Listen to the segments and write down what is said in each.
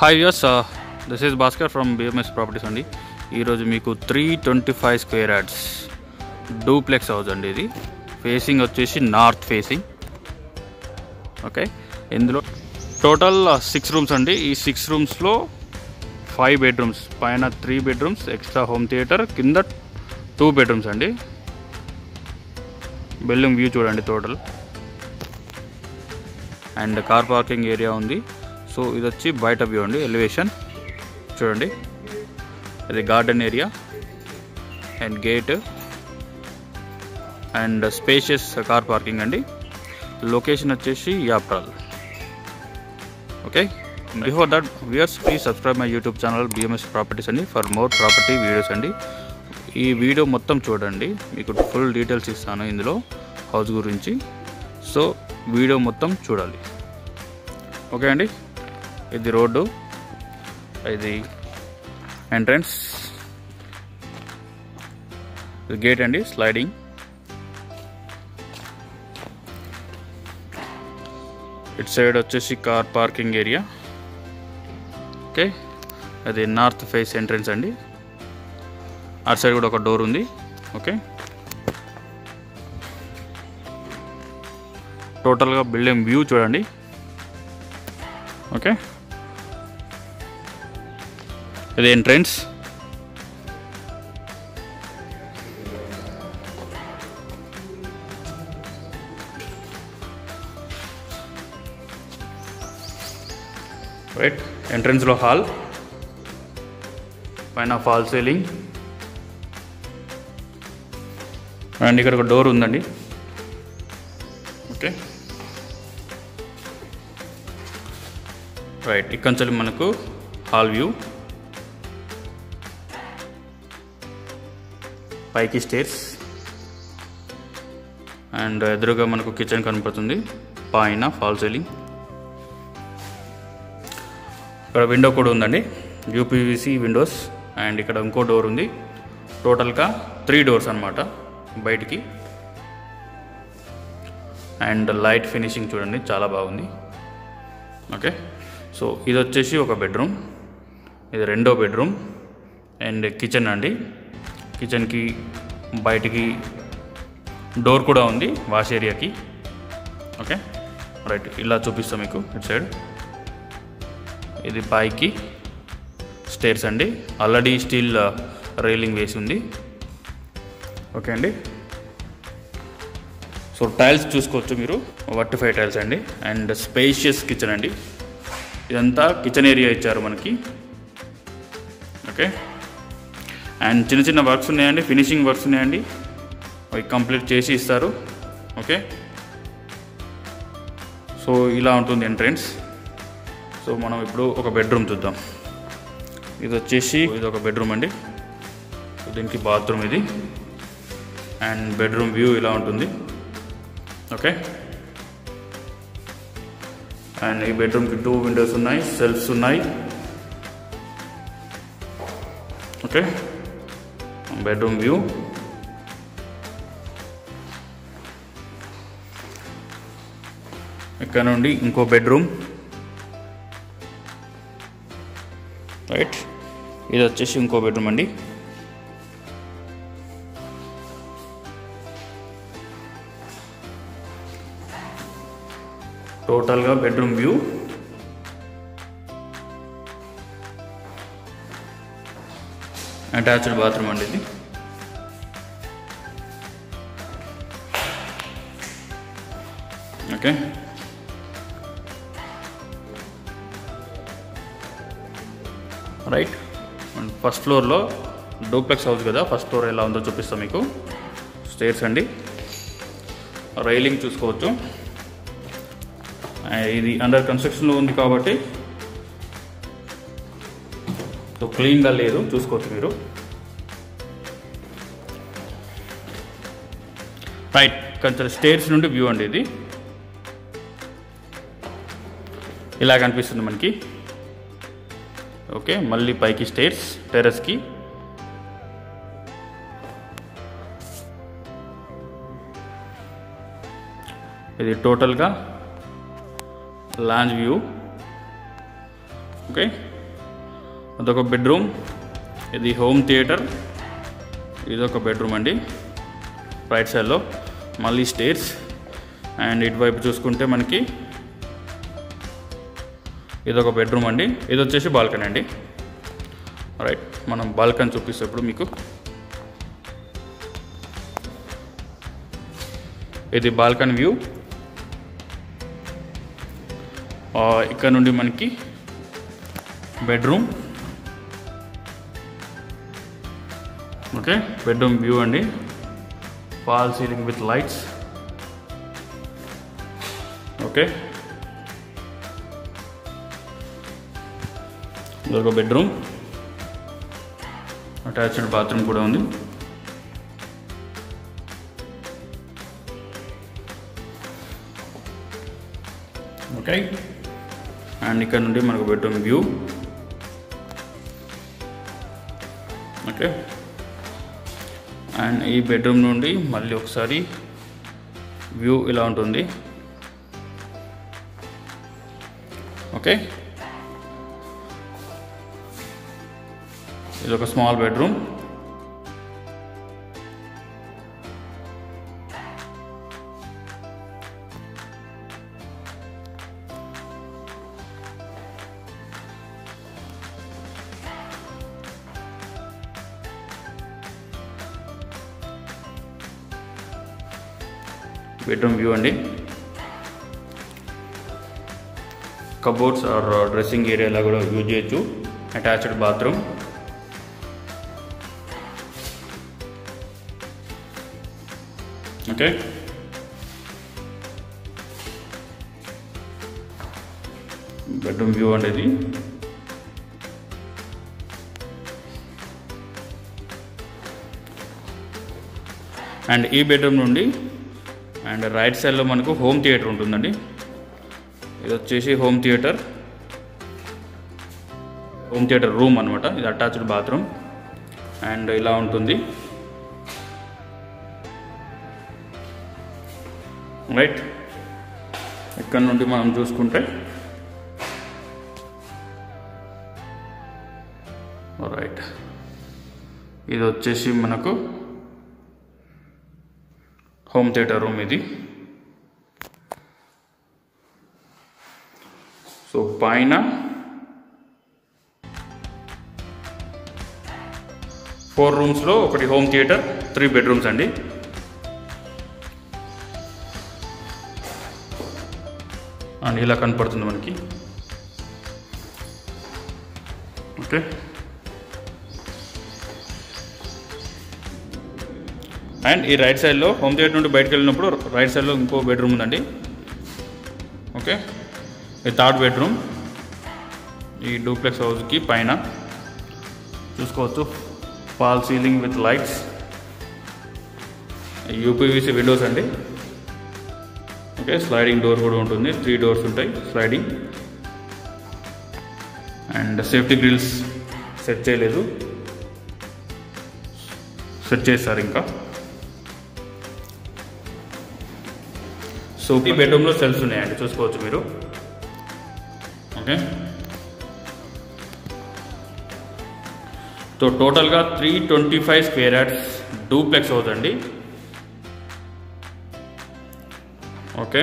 Hi yes this is Bhaskar from BMS properties అండి. ఈరోజు మీకు 325 స్క్వేర్ యార్డ్స్ డూప్లెక్స్ హౌస్ అండి. ఇది ఫేసింగ్ వచ్చేసి నార్త్ ఫేసింగ్. ఓకే, ఇందులో టోటల్ 6 రూమ్స్ అండి. ఈ 6 రూమ్స్లో 5 బెడ్రూమ్స్, పైన 3 బెడ్రూమ్స్, ఎక్స్ట్రా హోమ్ థియేటర్, కింద 2 బెడ్రూమ్స్ అండి. బిల్డింగ్ వ్యూ చూడండి total. And car parking area ఉంది. సో ఇది వచ్చి బయట వ్యూ అండి, ఎలివేషన్ చూడండి. ఇది garden area and gate and spacious car parking అండి. లొకేషన్ వచ్చేసి Yapral. Okay, before that viewers please subscribe my YouTube channel BMS properties అండి ఫర్ మోర్ ప్రాపర్టీ వీడియోస్ అండి. ఈ వీడియో మొత్తం చూడండి, మీకు ఫుల్ డీటెయిల్స్ ఇస్తాను ఇందులో హౌస్ గురించి. సో వీడియో మొత్తం చూడాలి. ఓకే అండి, ఇది రోడ్డు, ఇది ఎంట్రన్స్, ఇది గేట్ అండి, స్లైడింగ్. ఇటు సైడ్ వచ్చేసి కార్ పార్కింగ్ ఏరియా. ఓకే, అది నార్త్ ఫేస్ ఎంట్రన్స్ అండి. అటు సైడ్ కూడా ఒక డోర్ ఉంది. ఓకే, టోటల్గా బిల్డింగ్ వ్యూ చూడండి. ఓకే, ఇది ఎంట్రన్స్. రైట్, ఎంట్రన్స్లో హాల్, పైన ఫాల్ సీలింగ్ అండ్ ఇక్కడ ఒక డోర్ ఉందండి. ఓకే, రైట్, ఇక్కడ నుంచి మనకు హాల్ వ్యూ, పైకి స్టేర్స్ అండ్ ఎదురుగా మనకు కిచెన్ కనపడుతుంది, పైన ఫాల్ సీలింగ్. ఇక్కడ విండో కూడా ఉందండి, యూపీవీసీ విండోస్. అండ్ ఇక్కడ ఇంకో డోర్ ఉంది. టోటల్గా 3 డోర్స్ అనమాట బయటికి. అండ్ లైట్ ఫినిషింగ్ చూడండి, చాలా బాగుంది. ఓకే, సో ఇది వచ్చేసి ఒక బెడ్రూమ్, ఇది రెండో బెడ్రూమ్ అండ్ కిచెన్ అండి. కిచెన్కి బయటికి డోర్ కూడా ఉంది వాష్ ఏరియాకి. ఓకే, రైట్, ఇలా చూపిస్తాం మీకు ఇటు సైడ్. ఇది పైకి స్టేర్స్ అండి, ఆల్రెడీ స్టీల్ రైలింగ్ వేసి ఉంది. ఓకే అండి, సో టైల్స్ చూసుకోవచ్చు మీరు, వర్టిఫై టైల్స్ అండి. అండ్ స్పేషియస్ కిచెన్ అండి. ఇదంతా కిచెన్ ఏరియా ఇచ్చారు మనకి. ఓకే, అండ్ చిన్న చిన్న వర్క్స్ ఉన్నాయండి, ఫినిషింగ్ వర్క్స్ ఉన్నాయండి, అవి కంప్లీట్ చేసి ఇస్తారు. ఓకే, సో ఇలా ఉంటుంది ఎంట్రన్స్. సో మనం ఇప్పుడు ఒక బెడ్రూమ్ చూద్దాం. ఇది వచ్చేసి ఇది ఒక బెడ్రూమ్ అండి, దీనికి బాత్రూమ్ ఇది. అండ్ బెడ్రూమ్ వ్యూ ఇలా ఉంటుంది. ఓకే, అండ్ ఈ బెడ్రూమ్కి 2 విండోస్ ఉన్నాయి, సెల్ఫ్స్ ఉన్నాయి. Okay, bedroom view. ఇక్కడ నుండి ఇంకో బెడ్రూమ్. రైట్, ఇది వచ్చేసి ఇంకో బెడ్రూమ్ అండి. టోటల్గా బెడ్రూమ్ వ్యూ. అటాచ్డ్ బాత్రూమ్ అండి ఇది. ఓకే, రైట్, ఫస్ట్ ఫ్లోర్లో డూప్లెక్స్ హౌస్ కదా, ఫస్ట్ ఫ్లోర్ ఎలా ఉందో చూపిస్తాం మీకు. స్టేర్స్ అండి, రైలింగ్ చూసుకోవచ్చు. ఇది అండర్ కన్స్ట్రక్షన్లో ఉంది కాబట్టి సో క్లీన్గా లేదు, చూసుకోవచ్చు మీరు. రైట్, కొంచెం స్టేర్స్ నుండి వ్యూ అండి ఇది. ఇలా కనిపిస్తుంది మనకి. ఓకే, మళ్ళీ పైకి స్టేర్స్ టెర్రస్కి. ఇది టోటల్గా లాంజ్ వ్యూ. ఓకే, అదొక బెడ్రూమ్, ఇది హోమ్ థియేటర్, ఇదొక బెడ్రూమ్ అండి రైట్ సైడ్లో. మళ్ళీ స్టేర్స్, అండ్ ఇటువైపు చూసుకుంటే మనకి ఇదొక బెడ్రూమ్ అండి. ఇది వచ్చేసి బాల్కనీ అండి. రైట్, మనం బాల్కనీ చూపిస్తే ఇప్పుడు మీకు ఇది బాల్కనీ వ్యూ. ఇక్కడ నుండి మనకి బెడ్రూమ్, ఓకే బెడ్రూమ్ వ్యూ అండి. Fall ceiling with lights, okay ఇదొక బెడ్రూమ్, అటాచ్డ్ బాత్రూమ్ కూడా ఉంది. ఓకే, అండ్ ఇక్కడ నుండి మనకు బెడ్రూమ్ వ్యూ. ఓకే, అండ్ ఈ బెడ్రూమ్ నుండి మళ్ళీ ఒకసారి వ్యూ ఇలా ఉంటుంది. ఓకే, ఇది ఒక స్మాల్ బెడ్రూమ్. బెడ్రూమ్ వ్యూ అండి. కబోర్డ్స్ ఆర్ డ్రెస్సింగ్ ఏరియాలో కూడా యూజ్ చేయొచ్చు. Attached bathroom, okay bedroom view అండి ఇది. అండ్ ఈ బెడ్రూమ్ నుండి అండ్ రైట్ సైడ్లో మనకు హోమ్ థియేటర్ ఉంటుందండి. ఇది వచ్చేసి హోమ్ థియేటర్ రూమ్ అనమాట. ఇది అటాచ్డ్ బాత్రూమ్ అండ్ ఇలా ఉంటుంది. రైట్, ఇక్కడ నుండి మనం చూసుకుంటే రైట్ ఇది వచ్చేసి మనకు హోమ్ థియేటర్ రూమ్ ఇది. సో పైన 4 రూమ్స్లో ఒకటి హోమ్ థియేటర్, 3 బెడ్రూమ్స్ అండి. అండ్ ఇలా కనపడుతుంది మనకి. ఓకే, అండ్ ఈ రైట్ సైడ్లో హోమ్ థియేటర్ నుండి బయటకు వెళ్ళినప్పుడు రైట్ సైడ్లో ఇంకో బెడ్రూమ్ ఉందండి. ఓకే, ఇది 3rd బెడ్రూమ్. ఈ డూప్లెక్స్ హౌస్కి పైన చూసుకోవచ్చు fall ceiling with lights, UPVC windows అండి. ఓకే, స్లైడింగ్ డోర్ కూడా ఉంటుంది. 3 డోర్స్ ఉంటాయి sliding. And safety grills set చేయలేదు, సెట్ చేస్తారు ఇంకా. సో ఈ బెడ్రూమ్లో సెల్ఫ్స్ ఉన్నాయండి, చూసుకోవచ్చు మీరు. ఓకే, సో టోటల్గా 325 స్క్వేర్ యార్డ్స్ డూప్లెక్స్ హౌస్ అండి. ఓకే,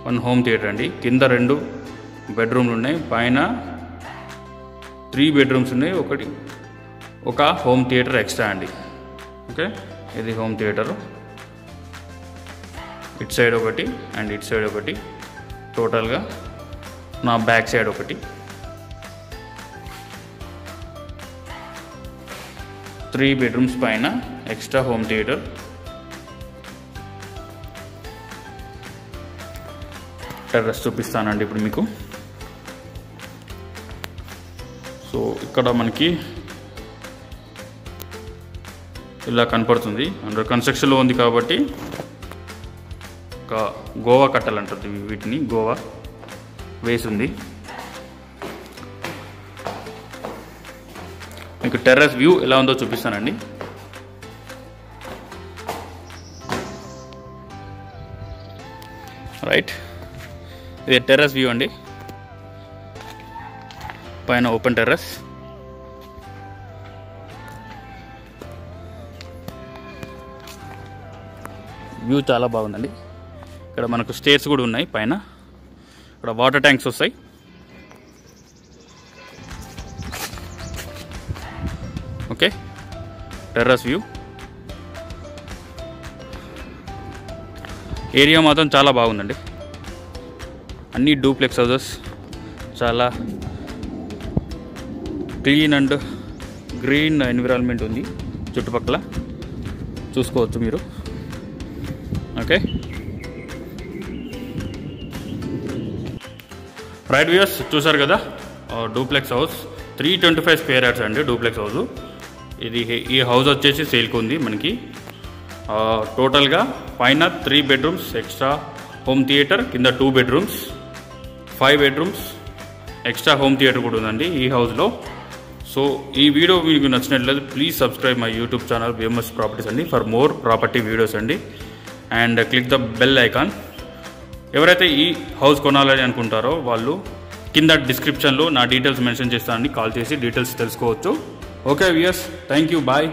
వన్ హోమ్ థియేటర్ అండి. కింద 2 బెడ్రూమ్లు ఉన్నాయి, పైన 3 బెడ్రూమ్స్ ఉన్నాయి, ఒక హోమ్ థియేటర్ ఎక్స్ట్రా అండి. ఓకే, ఇది హోమ్ థియేటరు. ఇటు సైడ్ ఒకటి అండ్ ఇటు సైడ్ ఒకటి, టోటల్గా నా బ్యాక్ సైడ్ ఒకటి. 3 బెడ్రూమ్స్ పైన ఎక్స్ట్రా హోమ్ థియేటర్. టెర్రస్ చూపిస్తానండి ఇప్పుడు మీకు. సో ఇక్కడ మనకి ఇలా కనపడుతుంది. అండర్ కన్స్ట్రక్షన్లో ఉంది కాబట్టి ఒక గోవా కట్టాలంటుంది వీటిని, గోవా వేసి ఉంది. మీకు టెర్రస్ వ్యూ ఎలా ఉందో చూపిస్తానండి. రైట్, ఇది టెర్రస్ వ్యూ అండి. పైన ఓపెన్ టెర్రస్. వ్యూ చాలా బాగుందండి. ఇక్కడ మనకు స్టేర్స్ కూడా ఉన్నాయి పైన. ఇక్కడ వాటర్ ట్యాంక్స్ వస్తాయి. Okay, terrace view. ఏరియా మాత్రం చాలా బాగుందండి. అన్ని డూప్లెక్స్ హౌసెస్, చాలా క్లీన్ అండ్ గ్రీన్ ఎన్విరాన్మెంట్ ఉంది చుట్టుపక్కల, చూసుకోవచ్చు మీరు. ఓకే, రైట్ వ్యూయర్స్, చూసారు కదా డూప్లెక్స్ హౌస్. 325 స్క్వేర్ యార్డ్స్ అండి డూప్లెక్స్ హౌస్. ఈ హౌస్ వచ్చేసి సేల్కి ఉంది మనకి. టోటల్గా పైన 3 బెడ్రూమ్స్, ఎక్స్ట్రా హోమ్ థియేటర్, కింద 2 bedrooms, 5 bedrooms, extra home theatre కూడా ఉందండి ఈ హౌస్లో. సో ఈ వీడియో మీకు నచ్చినట్లయితే please subscribe my YouTube channel BMS properties అండి ఫర్ మోర్ ప్రాపర్టీ వీడియోస్ అండి. And click the bell icon. ఎవరైతే ఈ హౌస్ కొనాలని అనుకుంటారో వాళ్ళు కింద డిస్క్రిప్షన్లో నా డీటెయిల్స్ మెన్షన్ చేస్తానని, కాల్ చేసి డీటెయిల్స్ తెలుసుకోవచ్చు. Okay viewers, thank you, bye.